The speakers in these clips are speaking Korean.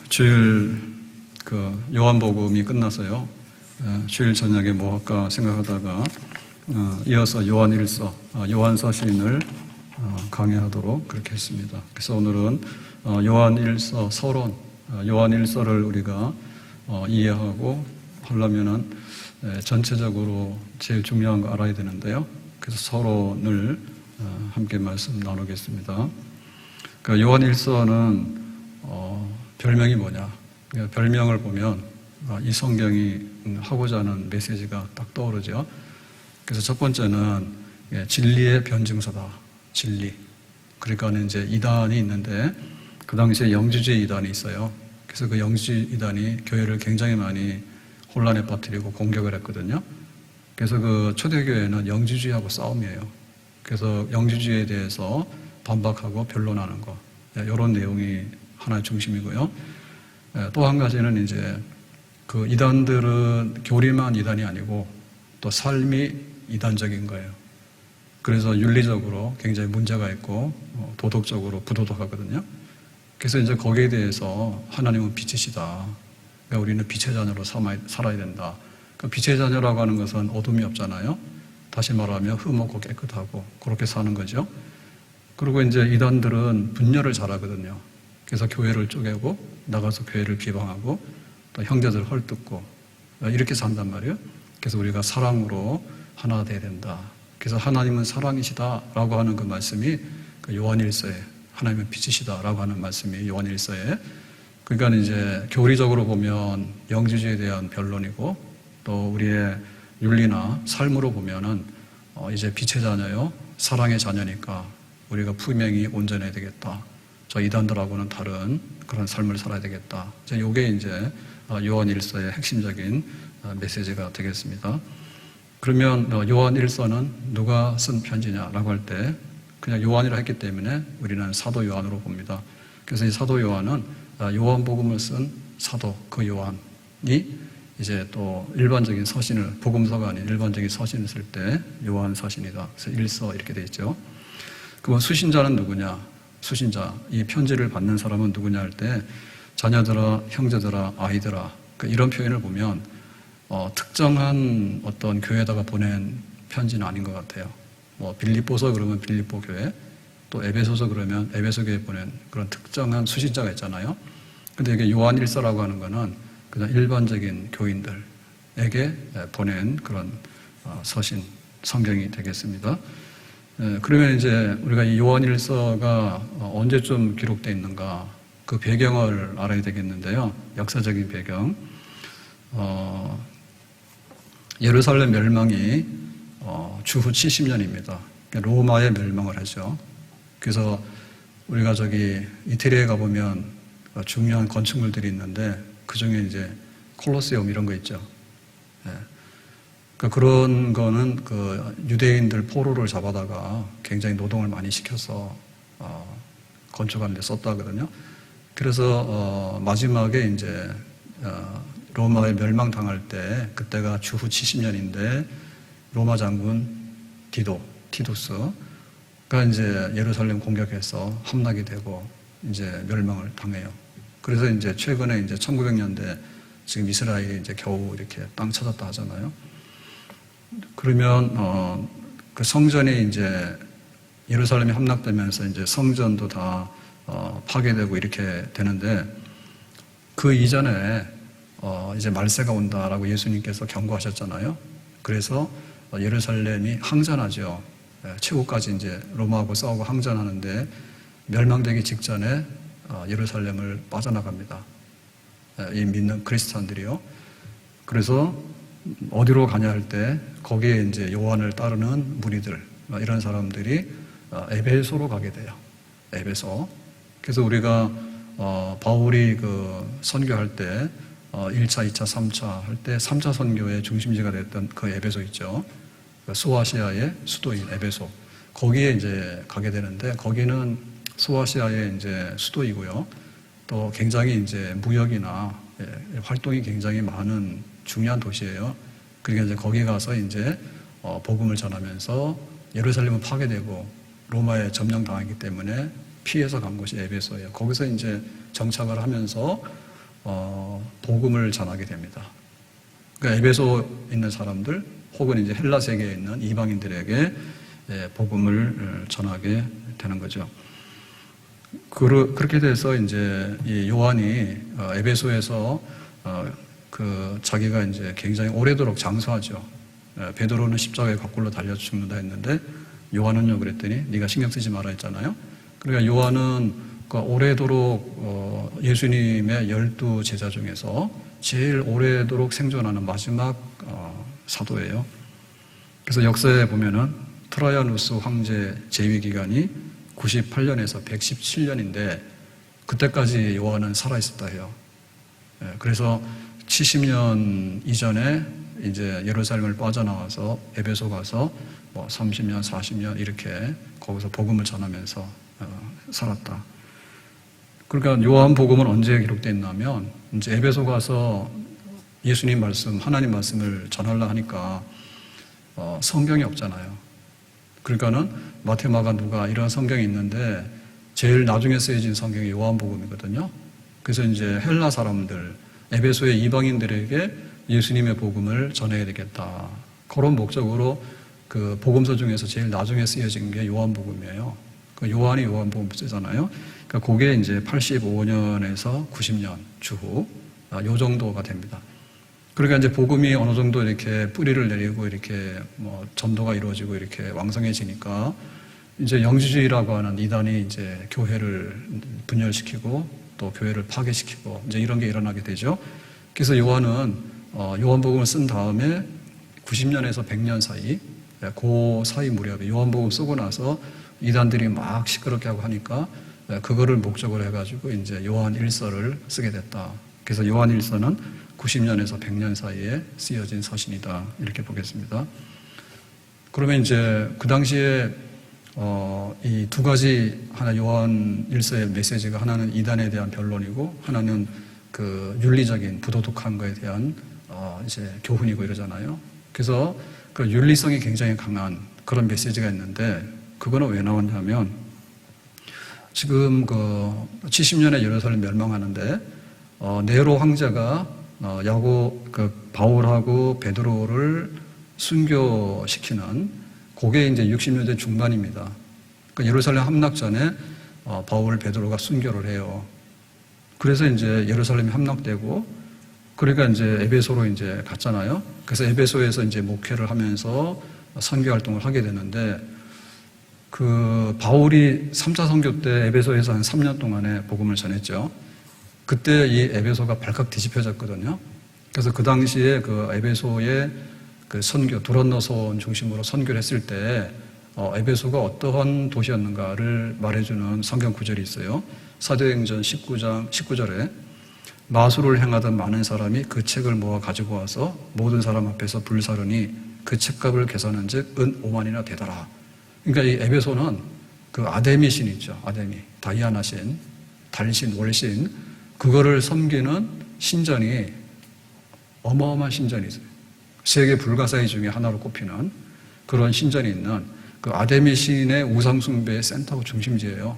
주일 요한복음이 끝나서요. 주일 저녁에 뭐 할까 생각하다가 이어서 요한일서, 요한서신을 강의하도록 그렇게 했습니다. 그래서 오늘은 요한일서 서론, 요한일서를 우리가 이해하고 하려면은 전체적으로 제일 중요한 거 알아야 되는데요. 그래서 서론을 함께 말씀 나누겠습니다. 그러니까 요한일서는 별명이 뭐냐? 그러니까 별명을 보면 이 성경이 하고자 하는 메시지가 딱 떠오르죠. 그래서 첫 번째는 진리의 변증서다. 진리. 그러니까 이제 이단이 있는데 그 당시에 영주주의 이단이 있어요. 그래서 그 영주주의 이단이 교회를 굉장히 많이 혼란에 빠뜨리고 공격을 했거든요. 그래서 그 초대교회는 영주주의하고 싸움이에요. 그래서 영주주의에 대해서 반박하고 변론하는 거. 이런 내용이 하나의 중심이고요. 또 한 가지는 이제 그 이단들은 교리만 이단이 아니고 또 삶이 이단적인 거예요. 그래서 윤리적으로 굉장히 문제가 있고 도덕적으로 부도덕하거든요. 그래서 이제 거기에 대해서 하나님은 빛이시다. 그러니까 우리는 빛의 자녀로 살아야 된다. 그러니까 빛의 자녀라고 하는 것은 어둠이 없잖아요. 다시 말하면 흠없고 깨끗하고 그렇게 사는 거죠. 그리고 이제 이단들은 분열을 잘하거든요. 그래서 교회를 쪼개고 나가서 교회를 비방하고 또 형제들 헐뜯고 이렇게 산단 말이에요. 그래서 우리가 사랑으로 하나 돼야 된다. 그래서 하나님은 사랑이시다라고 하는 그 말씀이 요한일서에 하나님은 빛이시다라고 하는 말씀이 요한일서에 그러니까 이제 교리적으로 보면 영주주의에 대한 변론이고 또 우리의 윤리나 삶으로 보면은 이제 빛의 자녀요 사랑의 자녀니까 우리가 분명히 온전해야 되겠다. 저 이단들하고는 다른 그런 삶을 살아야 되겠다. 이게 이제 요한일서의 핵심적인 메시지가 되겠습니다. 그러면 요한일서는 누가 쓴 편지냐라고 할 때 그냥 요한이라 했기 때문에 우리는 사도 요한으로 봅니다. 그래서 이 사도 요한은 요한복음을 쓴 사도 그 요한이 이제 또 일반적인 서신을 복음서가 아닌 일반적인 서신을 쓸 때 요한 서신이다. 그래서 일서 이렇게 돼 있죠. 그럼 수신자는 누구냐? 수신자, 이 편지를 받는 사람은 누구냐 할 때 자녀들아, 형제들아, 아이들아 이런 표현을 보면 특정한 어떤 교회에다가 보낸 편지는 아닌 것 같아요. 뭐 빌립보서 그러면 빌립보 교회, 또 에베소서 그러면 에베소 교회에 보낸 그런 특정한 수신자가 있잖아요. 근데 이게 요한일서라고 하는 거는 그냥 일반적인 교인들에게 보낸 그런 서신, 성경이 되겠습니다. 그러면 이제 우리가 이 요한일서가 언제쯤 기록되어 있는가 그 배경을 알아야 되겠는데요. 역사적인 배경. 예루살렘 멸망이 주후 70년입니다. 로마의 멸망을 하죠. 그래서 우리가 이태리에 가보면 중요한 건축물들이 있는데 그 중에 이제 콜로세움 이런 거 있죠. 그런 거는 유대인들 포로를 잡아다가 굉장히 노동을 많이 시켜서 건축하는 데 썼다거든요. 그래서 마지막에 이제 로마에 멸망당할 때 그때가 주후 70년인데 로마 장군 티투스가 이제 예루살렘 공격해서 함락이 되고 이제 멸망을 당해요. 그래서 이제 최근에 이제 1900년대 지금 이스라엘이 이제 겨우 이렇게 땅 찾았다 하잖아요. 그러면 그 성전이 이제 예루살렘이 함락되면서 이제 성전도 다 파괴되고 이렇게 되는데 그 이전에 이제 말세가 온다라고 예수님께서 경고하셨잖아요. 그래서 예루살렘이 항전하죠. 최후까지 이제 로마하고 싸우고 항전하는데 멸망되기 직전에 예루살렘을 빠져나갑니다. 이 믿는 크리스찬들이요. 그래서 어디로 가냐 할 때 거기에 이제 요한을 따르는 무리들 이런 사람들이 에베소로 가게 돼요. 에베소. 그래서 우리가 바울이 선교할 때 1차, 2차, 3차 할 때 3차 선교의 중심지가 됐던 그 에베소 있죠. 소아시아의 수도인 에베소. 거기에 이제 가게 되는데 거기는 소아시아의 이제 수도이고요. 또 굉장히 이제 무역이나 활동이 굉장히 많은 중요한 도시예요. 그러니까 이제 거기 가서 이제 복음을 전하면서 예루살렘은 파괴되고 로마에 점령당하기 때문에 피해서 간 곳이 에베소예요. 거기서 이제 정착을 하면서 복음을 전하게 됩니다. 그러니까 에베소에 있는 사람들 혹은 이제 헬라 세계에 있는 이방인들에게 복음을 전하게 되는 거죠. 그렇게 돼서 이제 이 요한이 에베소에서 자기가 이제 굉장히 오래도록 장수하죠. 베드로는 십자가에 거꾸로 달려 죽는다 했는데 요한은요 그랬더니 네가 신경 쓰지 마라 했잖아요. 그러니까 요한은 오래도록 예수님의 12 제자 중에서 제일 오래도록 생존하는 마지막 사도예요. 그래서 역사에 보면은 트라이아누스 황제 재위 기간이 98년에서 117년인데 그때까지 요한은 살아 있었다 해요. 그래서 70년 이전에 이제 예루살렘을 빠져나와서 에베소 가서 뭐 30년, 40년 이렇게 거기서 복음을 전하면서 살았다. 그러니까 요한 복음은 언제 기록되어 있냐면 이제 에베소 가서 예수님 말씀, 하나님 말씀을 전하려 하니까 성경이 없잖아요. 그러니까는 마태, 마가, 누가 이런 성경이 있는데 제일 나중에 쓰여진 성경이 요한 복음이거든요. 그래서 이제 헬라 사람들, 에베소의 이방인들에게 예수님의 복음을 전해야 되겠다. 그런 목적으로 그 복음서 중에서 제일 나중에 쓰여진 게 요한 복음이에요. 그 요한이 요한 복음 쓰잖아요. 그러니까 그게 이제 85년에서 90년 주후 요 정도가 됩니다. 그러니까 이제 복음이 어느 정도 이렇게 뿌리를 내리고 이렇게 뭐 전도가 이루어지고 이렇게 왕성해지니까 이제 영지주의라고 하는 이단이 이제 교회를 분열시키고 또 교회를 파괴시키고 이제 이런 게 일어나게 되죠. 그래서 요한은 요한복음을 쓴 다음에 90년에서 100년 사이 그 사이 무렵에 요한복음 쓰고 나서 이단들이 막 시끄럽게 하고 하니까 그거를 목적으로 해가지고 이제 요한 1서를 쓰게 됐다. 그래서 요한 1서는 90년에서 100년 사이에 쓰여진 서신이다. 이렇게 보겠습니다. 그러면 이제 그 당시에 이 두 가지 하나 요한 1서의 메시지가 하나는 이단에 대한 변론이고 하나는 그 윤리적인 부도덕한 거에 대한 이제 교훈이고 이러잖아요. 그래서 그 윤리성이 굉장히 강한 그런 메시지가 있는데 그거는 왜 나왔냐면 지금 그 70년에 예루살렘 멸망하는데 네로 황제가 바울하고 베드로를 순교시키는 그게 이제 60년대 중반입니다. 그러니까 예루살렘 함락 전에 바울, 베드로가 순교를 해요. 그래서 이제 예루살렘이 함락되고 그러니까 이제 에베소로 이제 갔잖아요. 그래서 에베소에서 이제 목회를 하면서 선교 활동을 하게 되는데 그 바울이 3차 선교 때 에베소에서 한 3년 동안에 복음을 전했죠. 그때 이 에베소가 발칵 뒤집혀졌거든요. 그래서 그 당시에 그 에베소의 그 선교, 두란노선 중심으로 선교를 했을 때 에베소가 어떠한 도시였는가를 말해주는 성경 구절이 있어요. 사도행전 19절에 마술을 행하던 많은 사람이 그 책을 모아 가지고 와서 모든 사람 앞에서 불사르니 그 책값을 계산한 즉 은 5만이나 되더라. 그러니까 이 에베소는 그 아데미 신 있죠. 아데미, 다이아나 신, 달신, 월신 그거를 섬기는 신전이 어마어마한 신전이 있어요. 세계 불가사의 중에 하나로 꼽히는 그런 신전이 있는 그 아데미 신의 우상숭배의 센터고 중심지예요.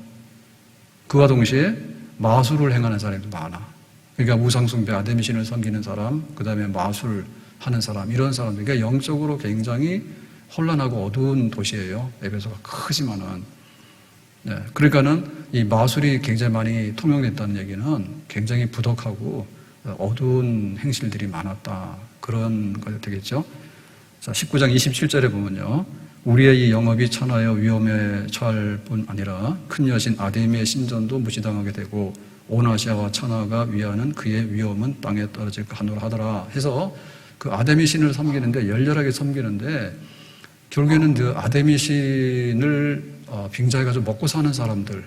그와 동시에 마술을 행하는 사람도 많아. 그러니까 우상숭배, 아데미 신을 섬기는 사람, 그 다음에 마술하는 사람, 이런 사람들. 그러니까 영적으로 굉장히 혼란하고 어두운 도시예요. 에베소가 크지만은. 네, 그러니까는 이 마술이 굉장히 많이 통용됐다는 얘기는 굉장히 부덕하고 어두운 행실들이 많았다. 그런 거 되겠죠. 자, 19장 27절에 보면요. 우리의 이 영업이 천하여 위험에 처할 뿐 아니라 큰 여신 아데미의 신전도 무시당하게 되고 온 아시아와 천하가 위하는 그의 위험은 땅에 떨어질까 하노라 하더라 해서 그 아데미 신을 섬기는데 열렬하게 섬기는데 결국에는 그 아데미 신을 빙자해가지고 먹고 사는 사람들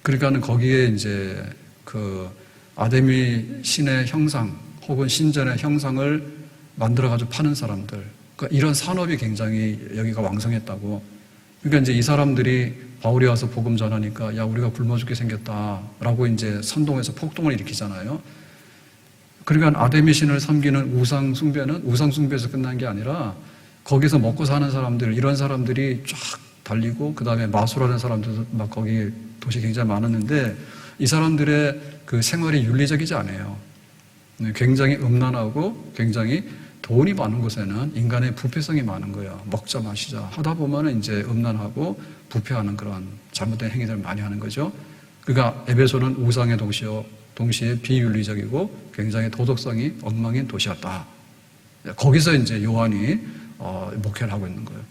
그러니까는 거기에 이제 그 아데미 신의 형상 혹은 신전의 형상을 만들어가지고 파는 사람들 그러니까 이런 산업이 굉장히 여기가 왕성했다고 그러니까 이제 이 사람들이 바울이 와서 복음 전하니까 야 우리가 굶어 죽게 생겼다라고 이제 선동해서 폭동을 일으키잖아요. 그러니까 아데미 신을 섬기는 우상 숭배는 우상 숭배에서 끝난 게 아니라 거기서 먹고 사는 사람들 이런 사람들이 쫙 달리고 그 다음에 마수라는 사람들도 막 거기 도시 굉장히 많았는데 이 사람들의 그 생활이 윤리적이지 않아요. 굉장히 음란하고 굉장히 돈이 많은 곳에는 인간의 부패성이 많은 거예요. 먹자 마시자 하다 보면 이제 음란하고 부패하는 그런 잘못된 행위들을 많이 하는 거죠. 그러니까 에베소는 우상의 도시요 동시에 비윤리적이고 굉장히 도덕성이 엉망인 도시였다. 거기서 이제 요한이 목회를 하고 있는 거예요.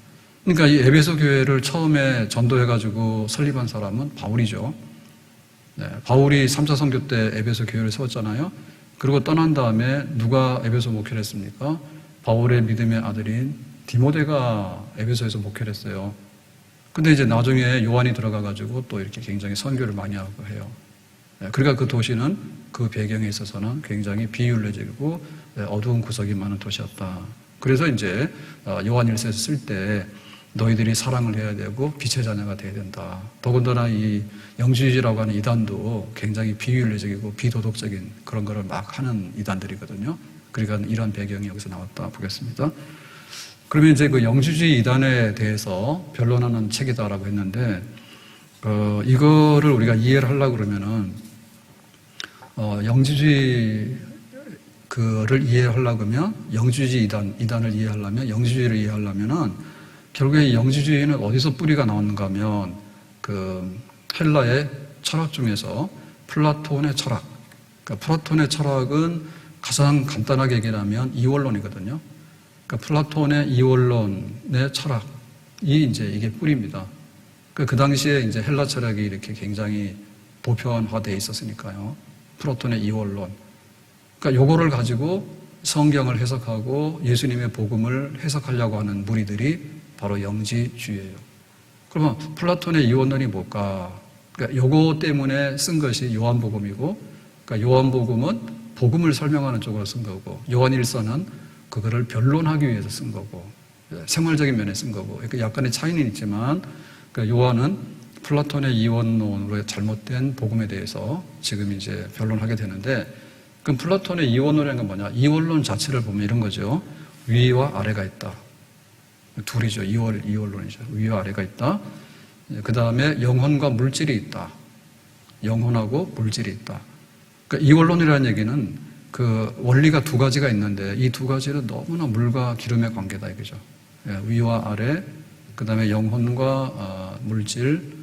그러니까 이 에베소 교회를 처음에 전도해가지고 설립한 사람은 바울이죠. 네, 바울이 3차 선교 때 에베소 교회를 세웠잖아요. 그리고 떠난 다음에 누가 에베소 목회를 했습니까? 바울의 믿음의 아들인 디모데가 에베소에서 목회를 했어요. 근데 이제 나중에 요한이 들어가가지고 또 이렇게 굉장히 선교를 많이 하고 해요. 그러니까 그 도시는 그 배경에 있어서는 굉장히 비윤리적이고 어두운 구석이 많은 도시였다. 그래서 이제 요한 1서에서 쓸 때 너희들이 사랑을 해야 되고 빛의 자녀가 돼야 된다. 더군다나 이 영주주의라고 하는 이단도 굉장히 비윤리적이고 비도덕적인 그런 거를 막 하는 이단들이거든요. 그러니까 이런 배경이 여기서 나왔다 보겠습니다. 그러면 이제 그 영주주의 이단에 대해서 변론하는 책이다라고 했는데 이거를 우리가 이해를 하려고 그러면은 영주주의 그를 이해하려고 하면 영주주의 이단을 이해하려면 영주주의를 이해하려면은 결국에 영주주의는 어디서 뿌리가 나오는가 하면 그 헬라의 철학 중에서 플라톤의 철학. 그러니까 플라톤의 철학은 가장 간단하게 얘기하면 이원론이거든요. 그러니까 플라톤의 이원론의 철학이 이제 이게 뿌리입니다. 그 당시에 이제 헬라 철학이 이렇게 굉장히 보편화되어 있었으니까요. 플라톤의 이원론. 그러니까 요거를 가지고 성경을 해석하고 예수님의 복음을 해석하려고 하는 무리들이 바로 영지주의예요. 그러면 플라톤의 이원론이 뭘까? 그러니까 요거 때문에 쓴 것이 요한복음이고, 그러니까 요한복음은 복음을 설명하는 쪽으로 쓴 거고, 요한 1서는 그거를 변론하기 위해서 쓴 거고, 생활적인 면에 쓴 거고, 그러니까 약간의 차이는 있지만, 그러니까 요한은 플라톤의 이원론으로 잘못된 복음에 대해서 지금 이제 변론하게 되는데, 그럼 플라톤의 이원론이라는 건 뭐냐? 이원론 자체를 보면 이런 거죠. 위와 아래가 있다. 둘이죠. 이원론이죠. 위와 아래가 있다. 그 다음에 영혼과 물질이 있다. 영혼하고 물질이 있다. 그러니까 이원론이라는 얘기는 그 원리가 두 가지가 있는데 이 두 가지는 너무나 물과 기름의 관계다 이거죠. 위와 아래, 그 다음에 영혼과 물질,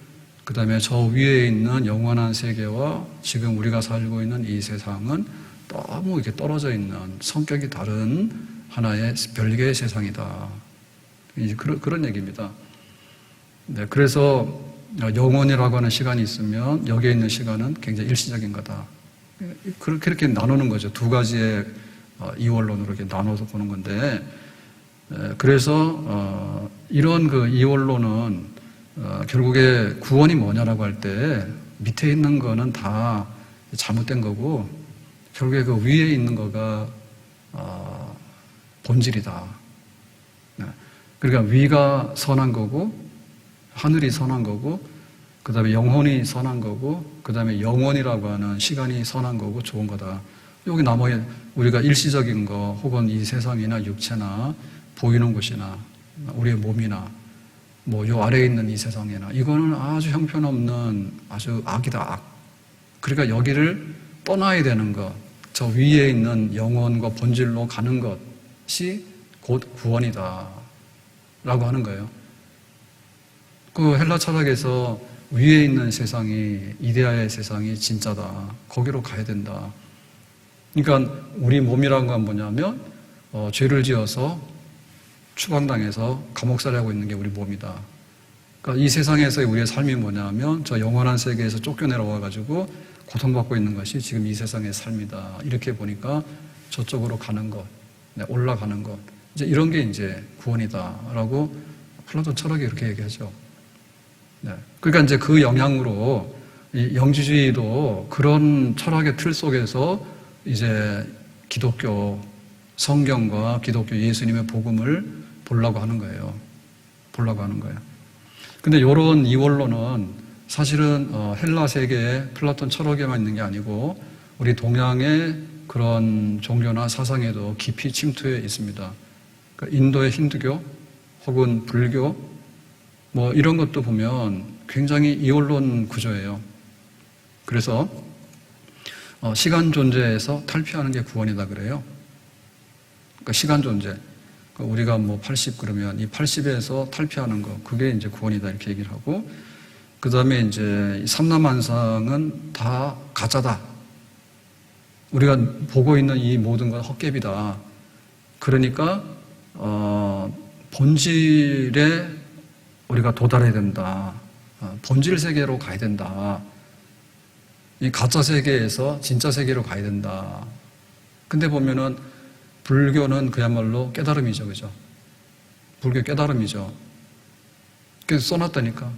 그 다음에 저 위에 있는 영원한 세계와 지금 우리가 살고 있는 이 세상은 너무 이렇게 떨어져 있는 성격이 다른 하나의 별개의 세상이다. 그런 얘기입니다. 네, 그래서 영혼이라고 하는 시간이 있으면 여기에 있는 시간은 굉장히 일시적인 거다. 그렇게 나누는 거죠. 두 가지의 이원론으로 이렇게 나눠서 보는 건데, 그래서 이런 그 이원론은 결국에 구원이 뭐냐라고 할 때 밑에 있는 거는 다 잘못된 거고 결국에 그 위에 있는 거가 본질이다. 그러니까 위가 선한 거고 하늘이 선한 거고 그 다음에 영혼이 선한 거고 그 다음에 영원이라고 하는 시간이 선한 거고 좋은 거다. 여기 나머지 우리가 일시적인 거 혹은 이 세상이나 육체나 보이는 곳이나 우리의 몸이나 뭐 요 아래에 있는 이 세상이나 이거는 아주 형편없는 아주 악이다. 악. 그러니까 여기를 떠나야 되는 것, 저 위에 있는 영혼과 본질로 가는 것이 곧 구원이다 라고 하는 거예요. 그 헬라 철학에서 위에 있는 세상이 이데아의 세상이 진짜다. 거기로 가야 된다. 그러니까 우리 몸이라는 건 뭐냐면 죄를 지어서 추방당해서 감옥살이 하고 있는 게 우리 몸이다. 그러니까 이 세상에서의 우리의 삶이 뭐냐면 저 영원한 세계에서 쫓겨내려와가지고 고통받고 있는 것이 지금 이 세상의 삶이다. 이렇게 보니까 저쪽으로 가는 것, 올라가는 것, 이제 이런 게 이제 구원이다라고 플라톤 철학이 이렇게 얘기하죠. 네. 그러니까 이제 그 영향으로 이 영지주의도 그런 철학의 틀 속에서 이제 기독교 성경과 기독교 예수님의 복음을 보려고 하는 거예요. 보려고 하는 거예요. 근데 이런 이원론은 사실은 헬라 세계에 플라톤 철학에만 있는 게 아니고 우리 동양의 그런 종교나 사상에도 깊이 침투해 있습니다. 그러니까 인도의 힌두교 혹은 불교 뭐 이런 것도 보면 굉장히 이원론 구조예요. 그래서 시간 존재에서 탈피하는 게 구원이다 그래요. 그러니까 시간 존재. 그러니까 우리가 뭐 80 그러면 이 80에서 탈피하는 거, 그게 이제 구원이다 이렇게 얘기를 하고, 그 다음에 이제 삼라만상은 다 가짜다. 우리가 보고 있는 이 모든 건 헛개비다. 그러니까 본질에 우리가 도달해야 된다. 본질 세계로 가야 된다. 이 가짜 세계에서 진짜 세계로 가야 된다. 근데 보면은 불교는 그야말로 깨달음이죠, 그죠? 불교 깨달음이죠. 그래서 써놨다니까.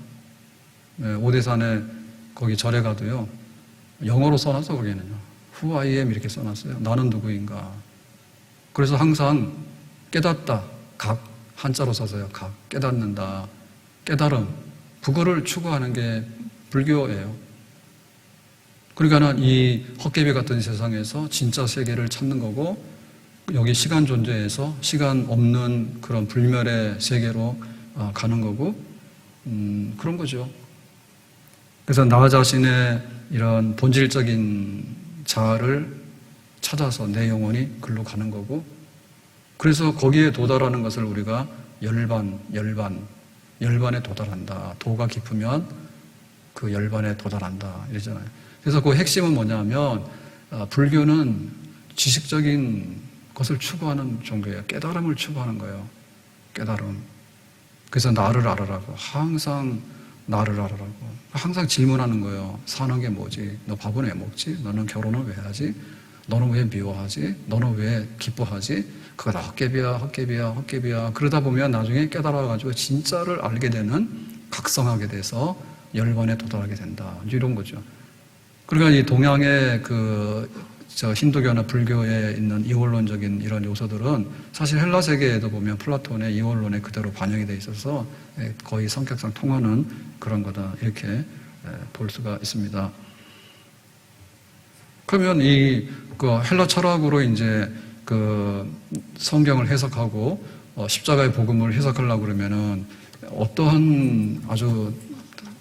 네, 오대산에 거기 절에 가도요, 영어로 써놨어, 거기는요. Who I am 이렇게 써놨어요. 나는 누구인가. 그래서 항상 깨닫다, 각, 한자로 써서요, 각, 깨닫는다, 깨달음, 그거를 추구하는 게 불교예요. 그러니까는 이 헛개비 같은 세상에서 진짜 세계를 찾는 거고, 여기 시간 존재에서 시간 없는 그런 불멸의 세계로 가는 거고, 그런 거죠. 그래서 나 자신의 이런 본질적인 자아를 찾아서 내 영혼이 글로 가는 거고, 그래서 거기에 도달하는 것을 우리가 열반에 도달한다. 도가 깊으면 그 열반에 도달한다. 이러잖아요. 그래서 그 핵심은 뭐냐면, 불교는 지식적인 것을 추구하는 종교예요. 깨달음을 추구하는 거예요. 깨달음. 그래서 나를 알아라고. 항상 나를 알아라고. 항상 질문하는 거예요. 사는 게 뭐지? 너 밥은 왜 먹지? 너는 결혼을 왜 하지? 너는 왜 미워하지? 너는 왜 기뻐하지? 그거 다 헛개비야. 그러다 보면 나중에 깨달아가지고 진짜를 알게 되는, 각성하게 돼서 열반에 도달하게 된다. 이런 거죠. 그러니까 이 동양의 힌두교나 불교에 있는 이원론적인 이런 요소들은 사실 헬라 세계에도 보면 플라톤의 이원론에 그대로 반영이 돼 있어서 거의 성격상 통하는 그런 거다. 이렇게 볼 수가 있습니다. 그러면 헬라 철학으로 이제 성경을 해석하고 십자가의 복음을 해석하려고 그러면은 어떠한 아주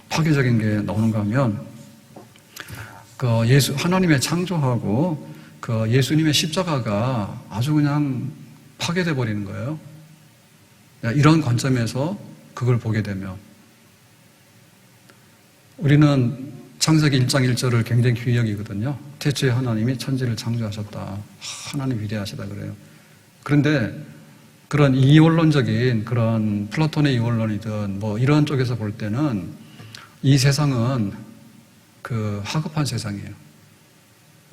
파괴적인 게 나오는가 하면, 하나님의 창조하고 예수님의 십자가가 아주 그냥 파괴돼 버리는 거예요. 이런 관점에서 그걸 보게 되면, 우리는 창세기 1장 1절을 굉장히 귀히 여기거든요. 태초에 하나님이 천지를 창조하셨다. 하나님 위대하시다 그래요. 그런데 그런 이원론적인 그런 플라톤의 이원론이든 뭐 이런 쪽에서 볼 때는 이 세상은 하급한 세상이에요.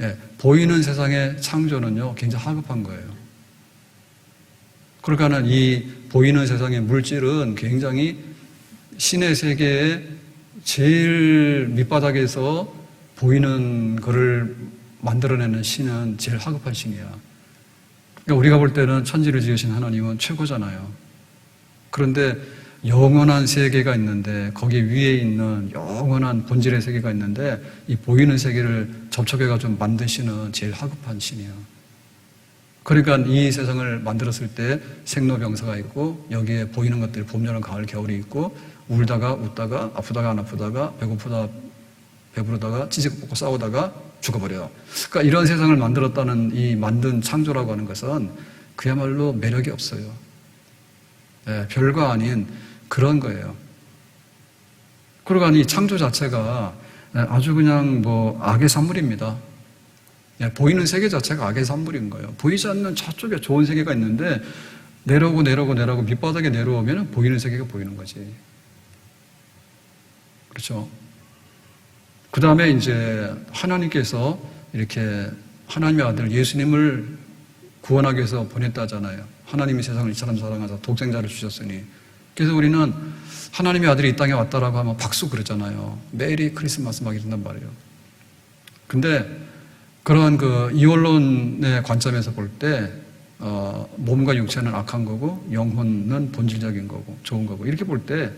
예, 보이는 세상의 창조는요, 굉장히 하급한 거예요. 그러니까는 이 보이는 세상의 물질은 굉장히 신의 세계의 제일 밑바닥에서 보이는 거를 만들어내는 신은 제일 하급한 신이야. 그러니까 우리가 볼 때는 천지를 지으신 하나님은 최고잖아요. 그런데 영원한 세계가 있는데, 거기 위에 있는 영원한 본질의 세계가 있는데, 이 보이는 세계를 접촉해가지고 만든 신은 제일 하급한 신이에요. 그러니까 이 세상을 만들었을 때 생로병사가 있고, 여기에 보이는 것들이 봄, 여름, 가을, 겨울이 있고, 울다가 웃다가 아프다가 안 아프다가 배고프다 배부르다가 찌직 먹고 싸우다가 죽어버려요. 그러니까 이런 세상을 만들었다는 이 만든 창조라고 하는 것은 그야말로 매력이 없어요. 예, 별거 아닌 그런 거예요. 그러니까 이 창조 자체가 아주 그냥 악의 산물입니다. 예, 보이는 세계 자체가 악의 산물인 거예요. 보이지 않는 저쪽에 좋은 세계가 있는데 내려오고 밑바닥에 내려오면 보이는 세계가 보이는 거지. 그렇죠? 그 다음에 이제 하나님께서 이렇게 하나님의 아들 예수님을 구원하기 위해서 보냈다잖아요. 하나님이 세상을 이처럼 사랑하사 독생자를 주셨으니. 그래서 우리는 하나님의 아들이 이 땅에 왔다라고 하면 박수 그러잖아요. 메리 크리스마스 막 이런단 말이에요. 근데 그런 이원론의 관점에서 볼 때 몸과 육체는 악한 거고 영혼은 본질적인 거고 좋은 거고 이렇게 볼 때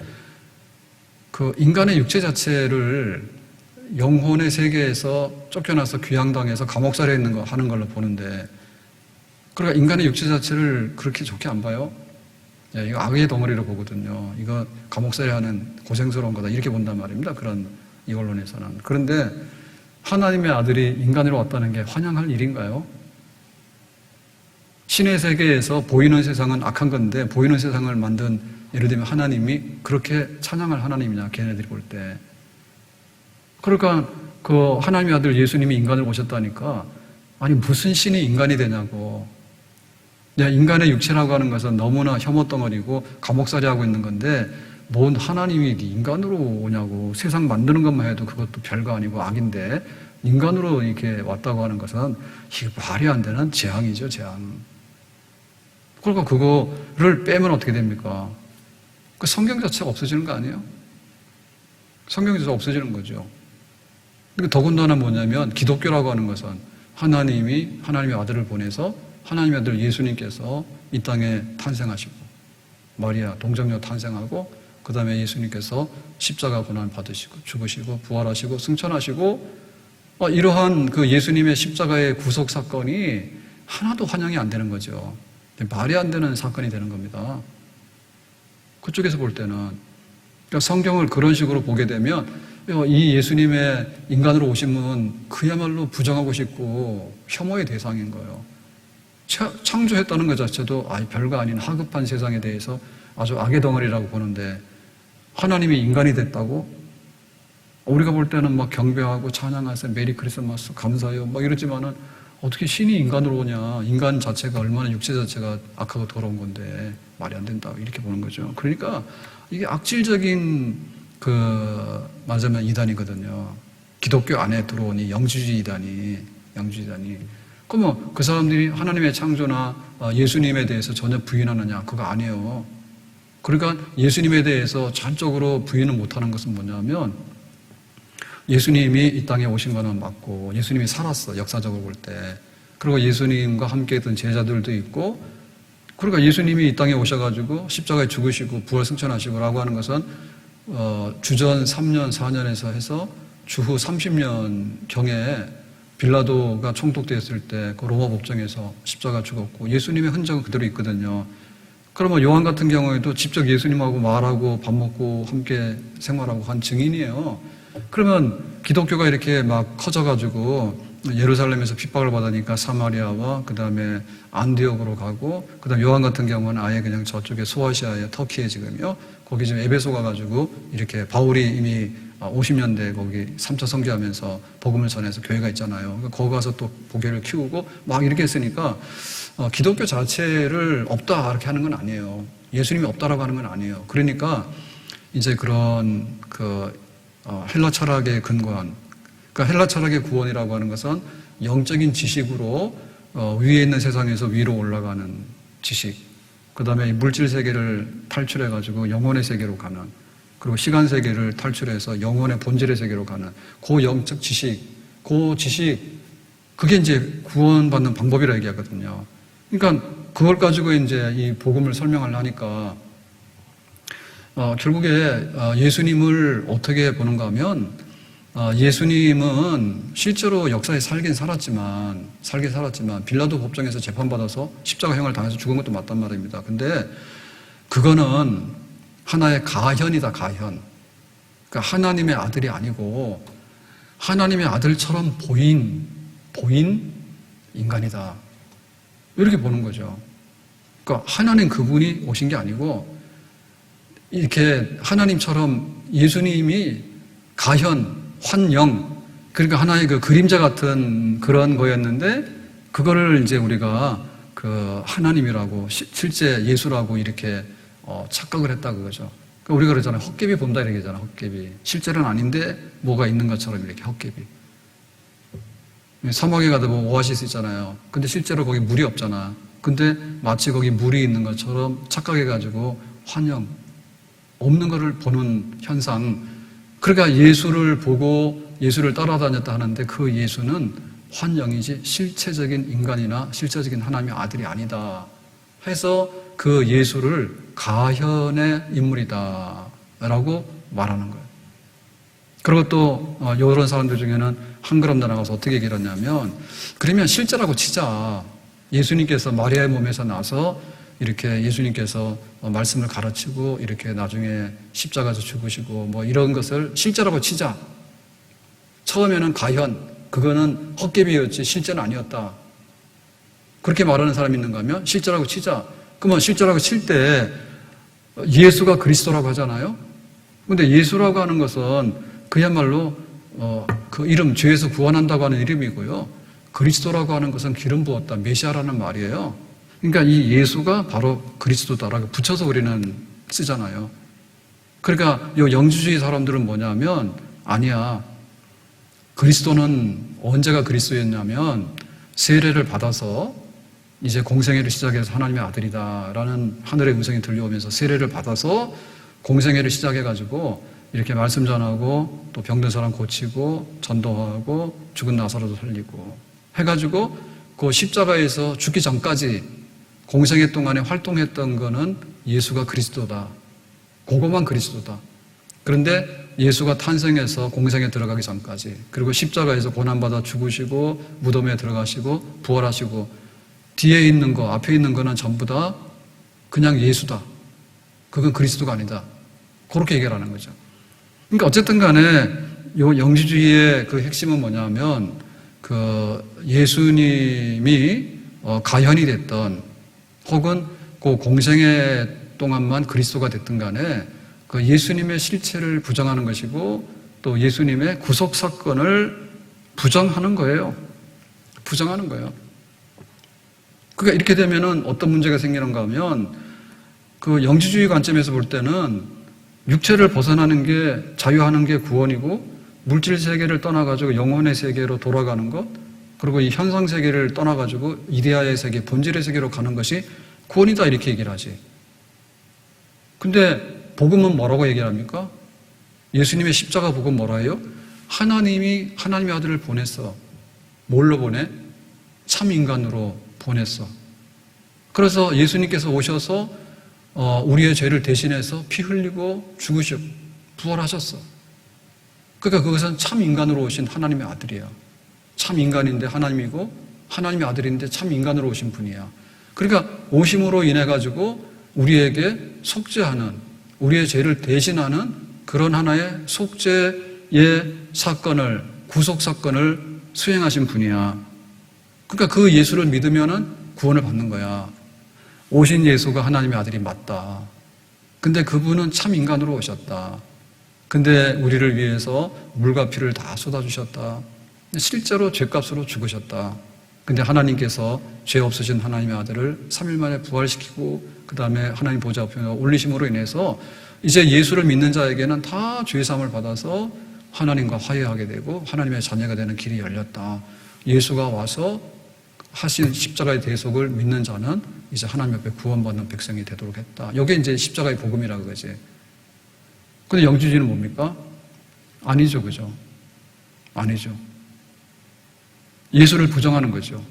인간의 육체 자체를 영혼의 세계에서 쫓겨나서 귀양당해서 감옥살이에 있는 거 하는 걸로 보는데, 그러니까 인간의 육체 자체를 그렇게 좋게 안 봐요. 이거 악의 덩어리로 보거든요. 이거 감옥살이 하는 고생스러운 거다. 이렇게 본단 말입니다. 그런 이 언론에서는. 그런데 하나님의 아들이 인간으로 왔다는 게 환영할 일인가요? 신의 세계에서 보이는 세상은 악한 건데 보이는 세상을 만든 예를 들면 하나님이 그렇게 찬양할 하나님이냐, 걔네들이 볼 때. 그러니까 그 하나님의 아들 예수님이 인간을 오셨다니까 아니 무슨 신이 인간이 되냐고. 인간의 육체라고 하는 것은 너무나 혐오덩어리고 감옥살이하고 있는 건데 뭔 하나님이 인간으로 오냐고. 세상 만드는 것만 해도 그것도 별거 아니고 악인데 인간으로 이렇게 왔다고 하는 것은 이게 말이 안 되는 재앙이죠, 재앙. 그러니까 그거를 빼면 어떻게 됩니까? 그 성경 자체가 없어지는 거 아니에요? 성경 자체가 없어지는 거죠. 더군다나 뭐냐면 기독교라고 하는 것은 하나님이 하나님의 아들을 보내서 하나님의 아들 예수님께서 이 땅에 탄생하시고 마리아 동정녀 탄생하고 그 다음에 예수님께서 십자가 고난 받으시고 죽으시고 부활하시고 승천하시고 이러한 그 예수님의 십자가의 구속 사건이 하나도 환영이 안 되는 거죠. 말이 안 되는 사건이 되는 겁니다. 그쪽에서 볼 때는. 그러니까 성경을 그런 식으로 보게 되면 이 예수님의 인간으로 오신 분은 그야말로 부정하고 싶고 혐오의 대상인 거예요. 창조했다는 것 자체도 별거 아닌 하급한 세상에 대해서 아주 악의 덩어리라고 보는데 하나님이 인간이 됐다고? 우리가 볼 때는 막 경배하고 찬양하세요. 메리 크리스마스 감사해요. 막 이러지만은 어떻게 신이 인간으로 오냐. 인간 자체가 얼마나 육체 자체가 악하고 더러운 건데 말이 안 된다. 이렇게 보는 거죠. 그러니까 이게 악질적인 말하자면 이단이거든요. 기독교 안에 들어온 이 영주주의 이단이. 그러면 그 사람들이 하나님의 창조나 예수님에 대해서 전혀 부인하느냐? 그거 아니에요. 그러니까 예수님에 대해서 전적으로 부인을 못하는 것은 뭐냐면 예수님이 이 땅에 오신 거는 맞고 예수님이 살았어, 역사적으로 볼 때. 그리고 예수님과 함께 했던 제자들도 있고 그러니까 예수님이 이 땅에 오셔가지고 십자가에 죽으시고 부활 승천하시고 라고 하는 것은 주전 3년, 4년에서 해서 주후 30년경에 빌라도가 총독되었을 때 그 로마 법정에서 십자가 죽었고 예수님의 흔적은 그대로 있거든요. 그러면 요한 같은 경우에도 직접 예수님하고 말하고 밥 먹고 함께 생활하고 한 증인이에요. 그러면 기독교가 이렇게 막 커져가지고 예루살렘에서 핍박을 받으니까 사마리아와 그 다음에 안디옥으로 가고 그 다음에 요한 같은 경우는 아예 그냥 저쪽에 소아시아에 터키에 지금요. 거기 지금 에베소 가가지고 이렇게 바울이 이미 50년대 거기 3차 선교하면서 복음을 전해서 교회가 있잖아요. 그러니까 거기 가서 또 교회를 키우고 막 이렇게 했으니까 기독교 자체를 없다 이렇게 하는 건 아니에요. 예수님이 없다라고 하는 건 아니에요. 그러니까 이제 그런 헬라 철학의 근거한 그러니까 헬라 철학의 구원이라고 하는 것은 영적인 지식으로 위에 있는 세상에서 위로 올라가는 지식, 그 다음에 물질 세계를 탈출해가지고 영혼의 세계로 가는, 그리고 시간 세계를 탈출해서 영혼의 본질의 세계로 가는 그 영적 지식, 그게 이제 구원받는 방법이라 얘기하거든요. 그러니까 그걸 가지고 이제 이 복음을 설명을 하니까 결국에 예수님을 어떻게 보는가 하면 예수님은 실제로 역사에 살긴 살았지만 빌라도 법정에서 재판받아서 십자가형을 당해서 죽은 것도 맞단 말입니다. 근데 그거는 하나의 가현이다, 가현. 그러니까 하나님의 아들이 아니고 하나님의 아들처럼 보인 인간이다. 이렇게 보는 거죠. 그러니까 하나님 그분이 오신 게 아니고 이렇게 하나님처럼 예수님이 가현, 환영, 그러니까 하나의 그 그림자 같은 그런 거였는데 그거를 이제 우리가 그 하나님이라고 실제 예수라고 이렇게 착각을 했다 그거죠. 그러니까 우리가 그러잖아요. 헛개비 본다 이렇게 하잖아. 헛개비. 실제로는 아닌데 뭐가 있는 것처럼 이렇게 헛개비. 사막에 가도 뭐 오아시스 있잖아요. 근데 실제로 거기 물이 없잖아. 근데 마치 거기 물이 있는 것처럼 착각해가지고 환영, 없는 것을 보는 현상. 그러니까 예수를 보고 예수를 따라다녔다 하는데 그 예수는 환영이지 실체적인 인간이나 실체적인 하나님의 아들이 아니다 해서 그 예수를 가현의 인물이다 라고 말하는 거예요. 그리고 또 이런 사람들 중에는 한 걸음 더 나가서 어떻게 얘기를 했냐면 그러면 실제라고 치자. 예수님께서 마리아의 몸에서 나서 이렇게 예수님께서 말씀을 가르치고 이렇게 나중에 십자가에서 죽으시고 뭐 이런 것을 실제라고 치자. 처음에는 가현, 그거는 헛개비였지 실제는 아니었다. 그렇게 말하는 사람이 있는가 하면 실제라고 치자. 그러면 실제라고 칠 때 예수가 그리스도라고 하잖아요. 근데 예수라고 하는 것은 그야말로 그 이름, 죄에서 구원한다고 하는 이름이고요. 그리스도라고 하는 것은 기름 부었다, 메시아라는 말이에요. 그러니까 이 예수가 바로 그리스도다라고 붙여서 우리는 쓰잖아요. 그러니까 이 영주주의 사람들은 뭐냐면 아니야. 그리스도는 언제가 그리스도였냐면 세례를 받아서 이제 공생애를 시작해서 하나님의 아들이다라는 하늘의 음성이 들려오면서 세례를 받아서 공생애를 시작해가지고 이렇게 말씀 전하고 또 병든 사람 고치고 전도하고 죽은 나사로도 살리고 해가지고 그 십자가에서 죽기 전까지 공생애 동안에 활동했던 거는 예수가 그리스도다. 그것만 그리스도다. 그런데 예수가 탄생해서 공생에 들어가기 전까지 그리고 십자가에서 고난받아 죽으시고 무덤에 들어가시고 부활하시고 뒤에 있는 거 앞에 있는 거는 전부 다 그냥 예수다. 그건 그리스도가 아니다. 그렇게 얘기를 하는 거죠. 그러니까 어쨌든 간에 요 영지주의의 그 핵심은 뭐냐면 그 예수님이 가현이 됐던 혹은 그 공생애 동안만 그리스도가 됐든 간에 그 예수님의 실체를 부정하는 것이고 또 예수님의 구속 사건을 부정하는 거예요. 부정하는 거예요. 그러니까 이렇게 되면은 어떤 문제가 생기는가 하면 그 영지주의 관점에서 볼 때는 육체를 벗어나는 게 자유하는 게 구원이고 물질 세계를 떠나가지고 영혼의 세계로 돌아가는 것 그리고 이 현상 세계를 떠나가지고 이데아의 세계, 본질의 세계로 가는 것이 구원이다 이렇게 얘기를 하지. 근데 복음은 뭐라고 얘기를 합니까? 예수님의 십자가 복음 뭐라 해요? 하나님이 하나님의 아들을 보냈어. 뭘로 보내? 참 인간으로 보냈어. 그래서 예수님께서 오셔서 우리의 죄를 대신해서 피 흘리고 죽으시고 부활하셨어. 그러니까 그것은 참 인간으로 오신 하나님의 아들이야. 참 인간인데 하나님이고 하나님의 아들인데 참 인간으로 오신 분이야. 그러니까 오심으로 인해 가지고 우리에게 속죄하는 우리의 죄를 대신하는 그런 하나의 속죄의 사건을 구속 사건을 수행하신 분이야. 그러니까 그 예수를 믿으면은 구원을 받는 거야. 오신 예수가 하나님의 아들이 맞다. 근데 그분은 참 인간으로 오셨다. 근데 우리를 위해서 물과 피를 다 쏟아주셨다. 실제로 죄값으로 죽으셨다. 근데 하나님께서 죄 없으신 하나님의 아들을 3일 만에 부활시키고 그 다음에 하나님 보좌 앞에 올리심으로 인해서 이제 예수를 믿는 자에게는 다 죄사함을 받아서 하나님과 화해하게 되고 하나님의 자녀가 되는 길이 열렸다. 예수가 와서 하신 십자가의 대속을 믿는 자는 이제 하나님 앞에 구원받는 백성이 되도록 했다. 이게 이제 십자가의 복음이라고 그러지. 근데 영주주의는 뭡니까? 아니죠, 그죠? 아니죠. 예수를 부정하는 거죠.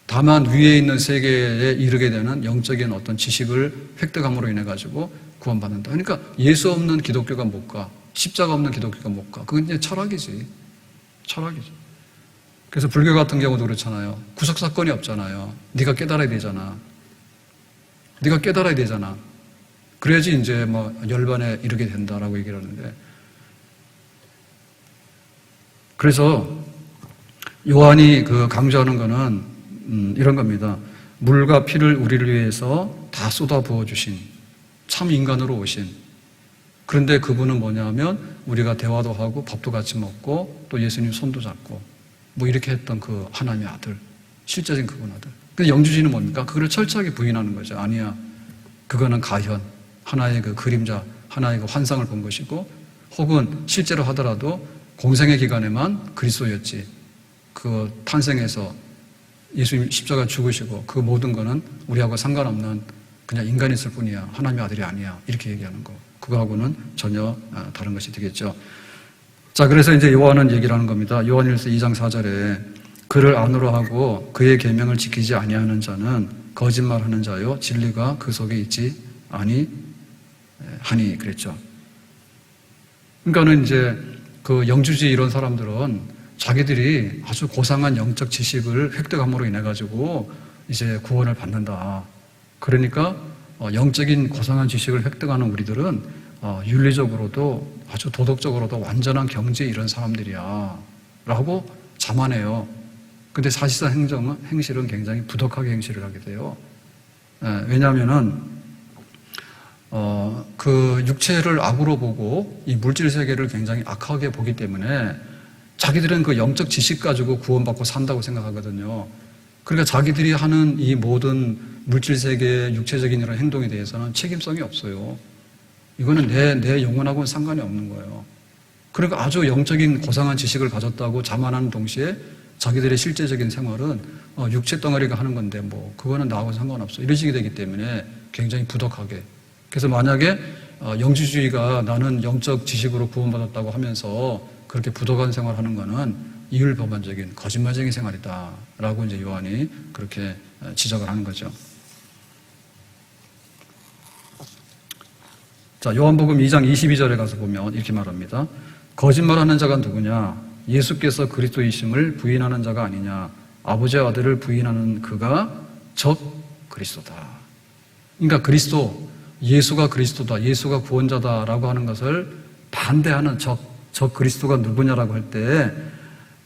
다만 위에 있는 세계에 이르게 되는 영적인 어떤 지식을 획득함으로 인해 가지고 구원받는다. 그러니까 예수 없는 기독교가 못 가. 십자가 없는 기독교가 못 가. 그건 이제 철학이지. 철학이죠. 그래서 불교 같은 경우도 그렇잖아요. 구속사건이 없잖아요. 네가 깨달아야 되잖아. 네가 깨달아야 되잖아. 그래야지 이제 뭐 열반에 이르게 된다라고 얘기를 하는데. 그래서 요한이 그 강조하는 거는 이런 겁니다. 물과 피를 우리를 위해서 다 쏟아 부어주신 참 인간으로 오신 그런데 그분은 뭐냐면 우리가 대화도 하고 밥도 같이 먹고 또 예수님 손도 잡고 뭐 이렇게 했던 그 하나님의 아들 실제적인 그분 아들. 근데 영주주의는 뭡니까? 그걸 철저하게 부인하는 거죠. 아니야. 그거는 가현 하나의 그 그림자 하나의 그 환상을 본 것이고 혹은 실제로 하더라도 공생의 기간에만 그리스도였지 그 탄생해서 예수님 십자가 죽으시고 그 모든 거는 우리하고 상관없는 그냥 인간이었을 뿐이야. 하나님의 아들이 아니야. 이렇게 얘기하는 거. 그거하고는 전혀 다른 것이 되겠죠. 자, 그래서 이제 요한은 얘기를 하는 겁니다. 요한일서 2장 4절에 그를 안으로 하고 그의 계명을 지키지 아니하는 자는 거짓말하는 자요 진리가 그 속에 있지 아니하니 그랬죠. 그러니까는 이제 그 영주주의 이런 사람들은 자기들이 아주 고상한 영적 지식을 획득함으로 인해 가지고 이제 구원을 받는다. 그러니까 영적인 고상한 지식을 획득하는 우리들은 윤리적으로도 아주 도덕적으로도 완전한 경지에 이른 사람들이야 라고 자만해요. 근데 사실상 행실은 굉장히 부덕하게 행실을 하게 돼요. 왜냐하면은 그 육체를 악으로 보고 이 물질 세계를 굉장히 악하게 보기 때문에 자기들은 그 영적 지식 가지고 구원받고 산다고 생각하거든요. 그러니까 자기들이 하는 이 모든 물질 세계의 육체적인 이런 행동에 대해서는 책임성이 없어요. 이거는 내 영혼하고는 상관이 없는 거예요. 그러니까 아주 영적인 고상한 지식을 가졌다고 자만하는 동시에 자기들의 실제적인 생활은 육체 덩어리가 하는 건데 뭐 그거는 나하고 상관없어 이런 식이 되기 때문에 굉장히 부덕하게. 그래서 만약에 영지주의가 나는 영적 지식으로 구원받았다고 하면서 그렇게 부덕한 생활하는 거는 이율배반적인 거짓말적인 생활이다 라고 이제 요한이 그렇게 지적을 하는 거죠. 자, 요한복음 2장 22절에 가서 보면 이렇게 말합니다. 거짓말하는 자가 누구냐? 예수께서 그리스도이심을 부인하는 자가 아니냐? 아버지의 아들을 부인하는 그가 적 그리스도다. 그러니까 그리스도, 예수가 그리스도다, 예수가 구원자다라고 하는 것을 반대하는 적 그리스도가 누구냐라고 할 때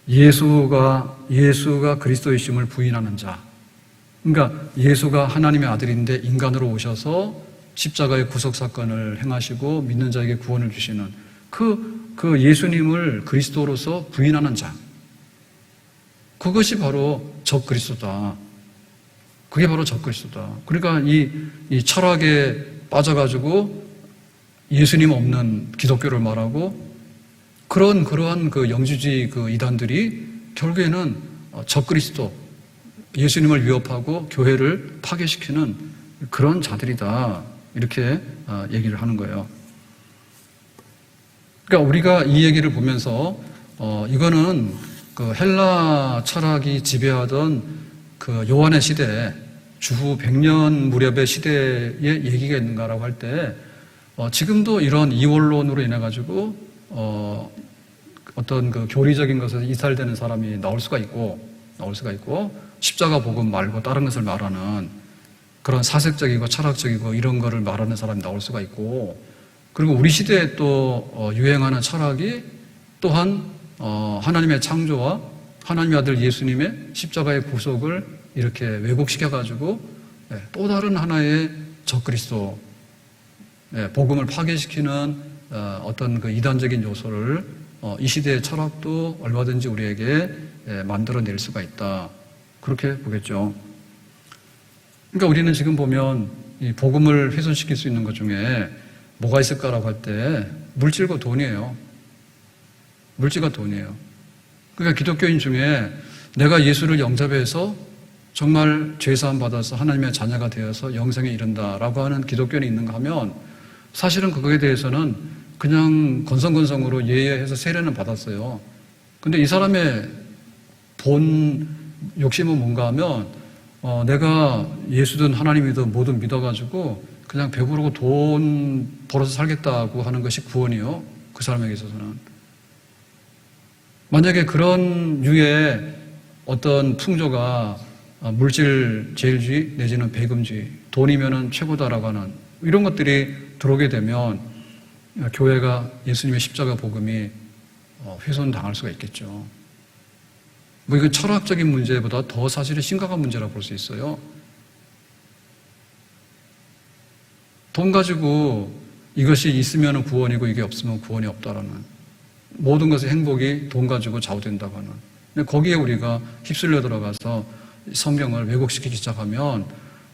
예수가 그리스도이심을 부인하는 자. 그러니까 예수가 하나님의 아들인데 인간으로 오셔서 십자가의 구속 사건을 행하시고 믿는 자에게 구원을 주시는 그 예수님을 그리스도로서 부인하는 자. 그것이 바로 적 그리스도다. 그게 바로 적 그리스도다. 그러니까 이 철학에 빠져가지고 예수님 없는 기독교를 말하고 그러한 그 영주주의 그 이단들이 결국에는 적 그리스도, 예수님을 위협하고 교회를 파괴시키는 그런 자들이다. 이렇게 얘기를 하는 거예요. 그러니까 우리가 이 얘기를 보면서 이거는 그 헬라 철학이 지배하던 그 요한의 시대, 주후 100년 무렵의 시대에 얘기가 있는가라고 할 때 지금도 이런 이원론으로 인해 가지고 어떤 그 교리적인 것에서 이탈되는 사람이 나올 수가 있고 십자가 복음 말고 다른 것을 말하는 그런 사색적이고 철학적이고 이런 거를 말하는 사람이 나올 수가 있고, 그리고 우리 시대에 또 유행하는 철학이 또한 하나님의 창조와 하나님의 아들 예수님의 십자가의 구속을 이렇게 왜곡시켜가지고 또 다른 하나의 적그리스도, 복음을 파괴시키는 어떤 그 이단적인 요소를 이 시대의 철학도 얼마든지 우리에게 만들어낼 수가 있다. 그렇게 보겠죠. 그러니까 우리는 지금 보면 이 복음을 훼손시킬 수 있는 것 중에 뭐가 있을까라고 할 때 물질과 돈이에요. 물질과 돈이에요. 그러니까 기독교인 중에 내가 예수를 영접해서 정말 죄사함 받아서 하나님의 자녀가 되어서 영생에 이른다라고 하는 기독교인이 있는가 하면 사실은 그거에 대해서는 그냥 건성건성으로 예예해서 세례는 받았어요. 근데 이 사람의 본 욕심은 뭔가 하면 내가 예수든 하나님이든 뭐든 믿어가지고 그냥 배부르고 돈 벌어서 살겠다고 하는 것이 구원이요. 그 사람에게 있어서는. 만약에 그런 류의 어떤 풍조가 물질 제일주의 내지는 배금주의, 돈이면은 최고다라고 하는 이런 것들이 들어오게 되면 교회가 예수님의 십자가 복음이 훼손당할 수가 있겠죠. 뭐 이건 철학적인 문제보다 더 사실은 심각한 문제라고 볼 수 있어요. 돈 가지고 이것이 있으면 구원이고 이게 없으면 구원이 없다라는, 모든 것의 행복이 돈 가지고 좌우된다고 하는. 근데 거기에 우리가 휩쓸려 들어가서 성경을 왜곡시키기 시작하면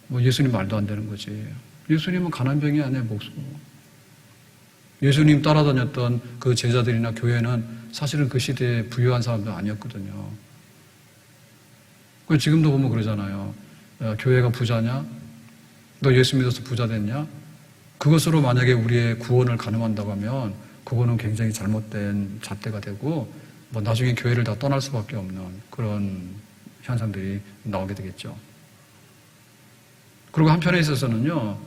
뭐 예수님 말도 안 되는 거지. 예수님은 가난병이 아니에요, 목숨. 예수님 따라다녔던 그 제자들이나 교회는 사실은 그 시대에 부유한 사람도 아니었거든요. 지금도 보면 그러잖아요. 교회가 부자냐? 너 예수 믿어서 부자 됐냐? 그것으로 만약에 우리의 구원을 가늠한다고 하면 그거는 굉장히 잘못된 잣대가 되고 뭐 나중에 교회를 다 떠날 수밖에 없는 그런 현상들이 나오게 되겠죠. 그리고 한편에 있어서는요,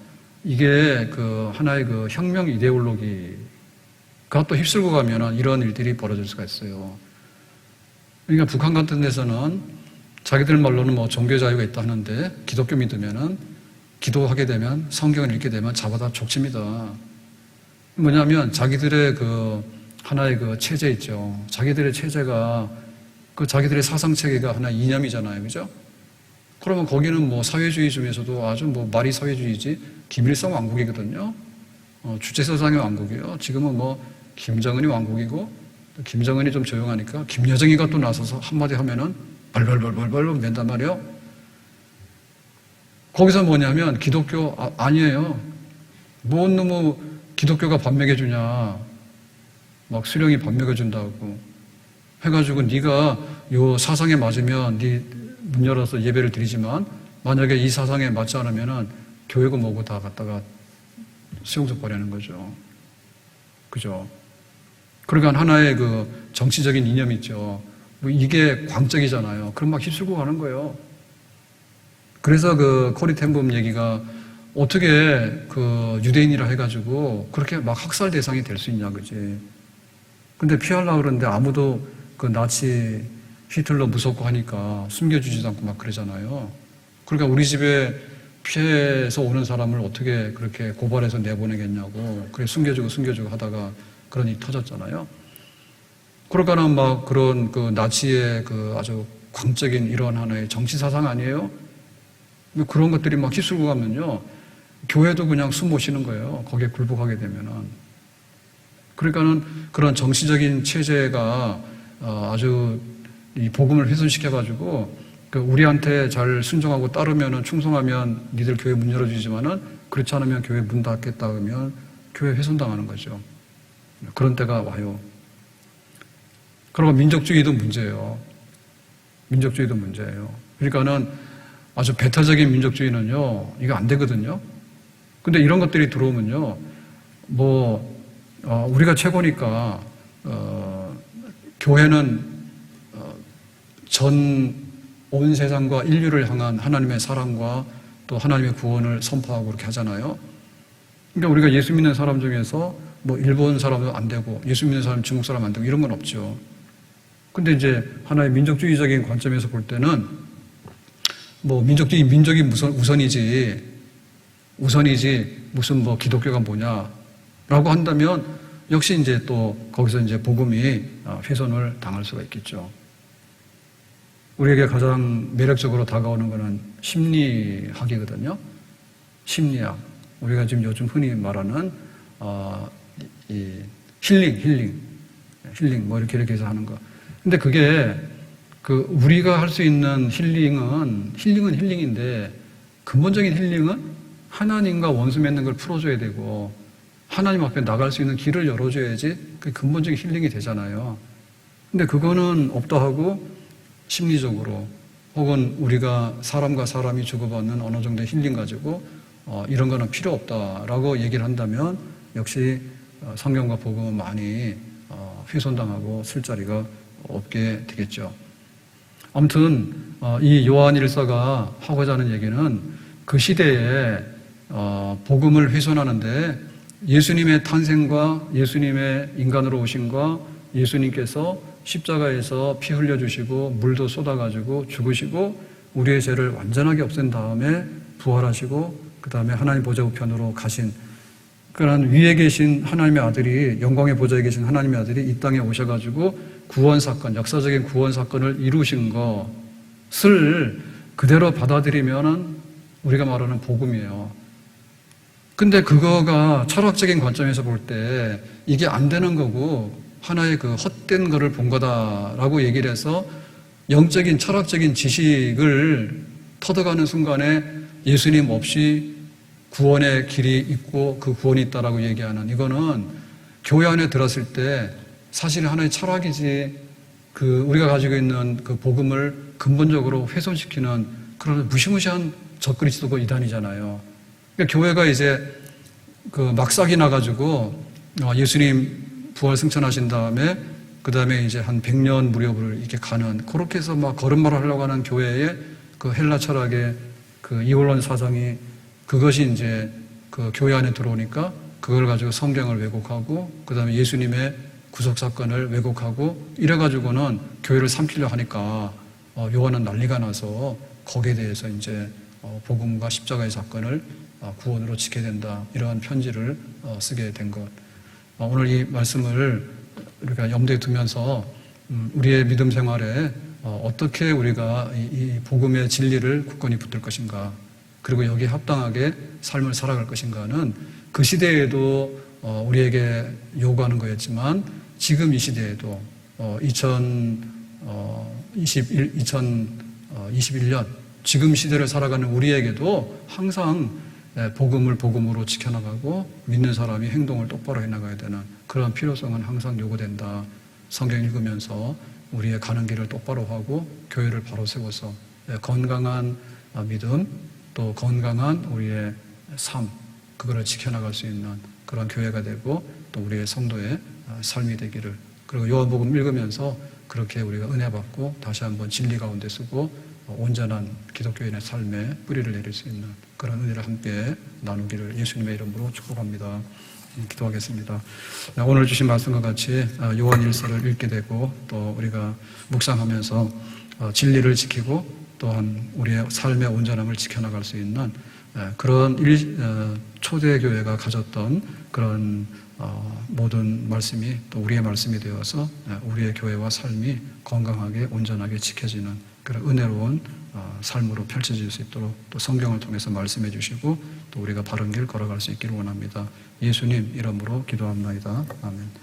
이게 그 하나의 그 혁명 이데올로기가 또 휩쓸고 가면은 이런 일들이 벌어질 수가 있어요. 그러니까 북한 같은 데서는 자기들 말로는 뭐 종교 자유가 있다 하는데 기독교 믿으면은 기도하게 되면, 성경을 읽게 되면 잡아다 족칩니다. 뭐냐면 자기들의 그 하나의 그 체제 있죠. 자기들의 체제가 그 자기들의 사상 체계가 하나의 이념이잖아요. 그죠? 그러면 거기는 뭐 사회주의 중에서도 아주 뭐 말이 사회주의지 김일성 왕국이거든요. 주체사상의 왕국이에요. 지금은 뭐 김정은이 왕국이고, 김정은이 좀 조용하니까 김여정이가 또 나서서 한마디 하면은 벌벌벌벌벌 맨단 말이에요. 거기서 뭐냐면 기독교 아니에요. 뭔 놈의 기독교가 밥 먹여주냐, 막 수령이 밥 먹여준다고 해가지고 네가 요 사상에 맞으면 네 문 열어서 예배를 드리지만 만약에 이 사상에 맞지 않으면은 교회고 뭐고 다 갖다가 수용소 버리는 거죠. 그죠? 그러니까 하나의 그 정치적인 이념이 있죠. 뭐 이게 광적이잖아요. 그럼 막 휩쓸고 가는 거예요. 그래서 그 코리 텐붐 얘기가 어떻게 그 유대인이라 해가지고 그렇게 막 학살 대상이 될 수 있냐, 그지? 근데 피하려고 그러는데 아무도 그 나치 히틀러 무섭고 하니까 숨겨주지도 않고 막 그러잖아요. 그러니까 우리 집에 피해서 오는 사람을 어떻게 그렇게 고발해서 내보내겠냐고, 그래 숨겨주고 하다가 그런 일이 터졌잖아요. 그러니까는 막 그런 그 나치의 그 아주 광적인 이런 하나의 정치 사상 아니에요? 그런 것들이 막 휩쓸고 가면요, 교회도 그냥 숨 못 쉬는 거예요. 거기에 굴복하게 되면은. 그러니까는 그런 정치적인 체제가 아주 이 복음을 훼손시켜가지고 우리한테 잘 순종하고 따르면은 충성하면 니들 교회 문 열어주지만은 그렇지 않으면 교회 문 닫겠다 하면 교회 훼손당하는 거죠. 그런 때가 와요. 그리고 민족주의도 문제예요. 민족주의도 문제예요. 그러니까는 아주 배타적인 민족주의는요, 이거 안 되거든요. 근데 이런 것들이 들어오면요, 우리가 최고니까, 교회는, 온 세상과 인류를 향한 하나님의 사랑과 또 하나님의 구원을 선포하고 그렇게 하잖아요. 그러니까 우리가 예수 믿는 사람 중에서 뭐 일본 사람도 안 되고, 예수 믿는 사람 중국 사람 안 되고 이런 건 없죠. 근데 이제 하나의 민족주의적인 관점에서 볼 때는 뭐 민족이 우선이지 무슨 뭐 기독교가 뭐냐라고 한다면 역시 이제 또 거기서 이제 복음이 훼손을 당할 수가 있겠죠. 우리에게 가장 매력적으로 다가오는 것은 심리학이거든요. 심리학. 우리가 지금 요즘 흔히 말하는 이 힐링 뭐 이렇게 해서 하는 거. 근데 그게 그 우리가 할 수 있는 힐링은 힐링인데 근본적인 힐링은 하나님과 원수 맺는 걸 풀어줘야 되고 하나님 앞에 나갈 수 있는 길을 열어줘야지 그게 근본적인 힐링이 되잖아요. 근데 그거는 없다 하고 심리적으로 혹은 우리가 사람과 사람이 주고받는 어느 정도의 힐링 가지고 이런 거는 필요 없다라고 얘기를 한다면 역시 성경과 복음은 많이 훼손당하고 쓸 자리가 없게 되겠죠. 아무튼 이 요한 일서가 하고자 하는 얘기는 그 시대에 복음을 훼손하는데 예수님의 탄생과 예수님의 인간으로 오심과 예수님께서 십자가에서 피 흘려주시고 물도 쏟아가지고 죽으시고 우리의 죄를 완전하게 없앤 다음에 부활하시고 그 다음에 하나님 보좌 우편으로 가신 그런 위에 계신 하나님의 아들이 영광의 보좌에 계신 하나님의 아들이 이 땅에 오셔가지고 구원사건, 역사적인 구원사건을 이루신 것을 그대로 받아들이면 우리가 말하는 복음이에요. 근데 그거가 철학적인 관점에서 볼 때 이게 안 되는 거고 하나의 그 헛된 거를 본 거다라고 얘기를 해서 영적인 철학적인 지식을 터득하는 순간에 예수님 없이 구원의 길이 있고 그 구원이 있다라고 얘기하는 이거는 교회 안에 들었을 때 사실 하나의 철학이지 그 우리가 가지고 있는 그 복음을 근본적으로 훼손시키는 그런 무시무시한 적그리스도고 이단이잖아요. 그러니까 교회가 이제 그 막사기 나가지고 예수님 부활 승천하신 다음에 그 다음에 이제 한 100년 무렵을 이렇게 가는 그렇게 해서 막 걸음마를 하려고 하는 교회의 그 헬라 철학의 그 이원론 사상이 그것이 이제 그 교회 안에 들어오니까 그걸 가지고 성경을 왜곡하고 그 다음에 예수님의 구속 사건을 왜곡하고 이래가지고는 교회를 삼키려 하니까 요한은 난리가 나서 거기에 대해서 이제 복음과 십자가의 사건을 구원으로 지켜야 된다. 이러한 편지를 쓰게 된 것. 오늘 이 말씀을 우리가 염두에 두면서 우리의 믿음 생활에 어떻게 우리가 이 복음의 진리를 굳건히 붙들 것인가, 그리고 여기에 합당하게 삶을 살아갈 것인가는 그 시대에도 우리에게 요구하는 거였지만 지금 이 시대에도 2021년 지금 시대를 살아가는 우리에게도 항상 복음을 복음으로 지켜나가고 믿는 사람이 행동을 똑바로 해나가야 되는 그런 필요성은 항상 요구된다. 성경 읽으면서 우리의 가는 길을 똑바로 하고 교회를 바로 세워서 건강한 믿음, 또 건강한 우리의 삶, 그거를 지켜나갈 수 있는 그런 교회가 되고 또 우리의 성도의 삶이 되기를, 그리고 요한복음 읽으면서 그렇게 우리가 은혜 받고 다시 한번 진리 가운데 쓰고 온전한 기독교인의 삶에 뿌리를 내릴 수 있는 그런 은혜를 함께 나누기를 예수님의 이름으로 축복합니다. 기도하겠습니다. 오늘 주신 말씀과 같이 요한일서를 읽게 되고 또 우리가 묵상하면서 진리를 지키고 또한 우리의 삶의 온전함을 지켜나갈 수 있는 그런 초대교회가 가졌던 그런 모든 말씀이 또 우리의 말씀이 되어서 우리의 교회와 삶이 건강하게 온전하게 지켜지는 그런 은혜로운 삶으로 펼쳐질 수 있도록 또 성경을 통해서 말씀해 주시고 또 우리가 바른 길 걸어갈 수 있기를 원합니다. 예수님 이름으로 기도합나이다. 아멘.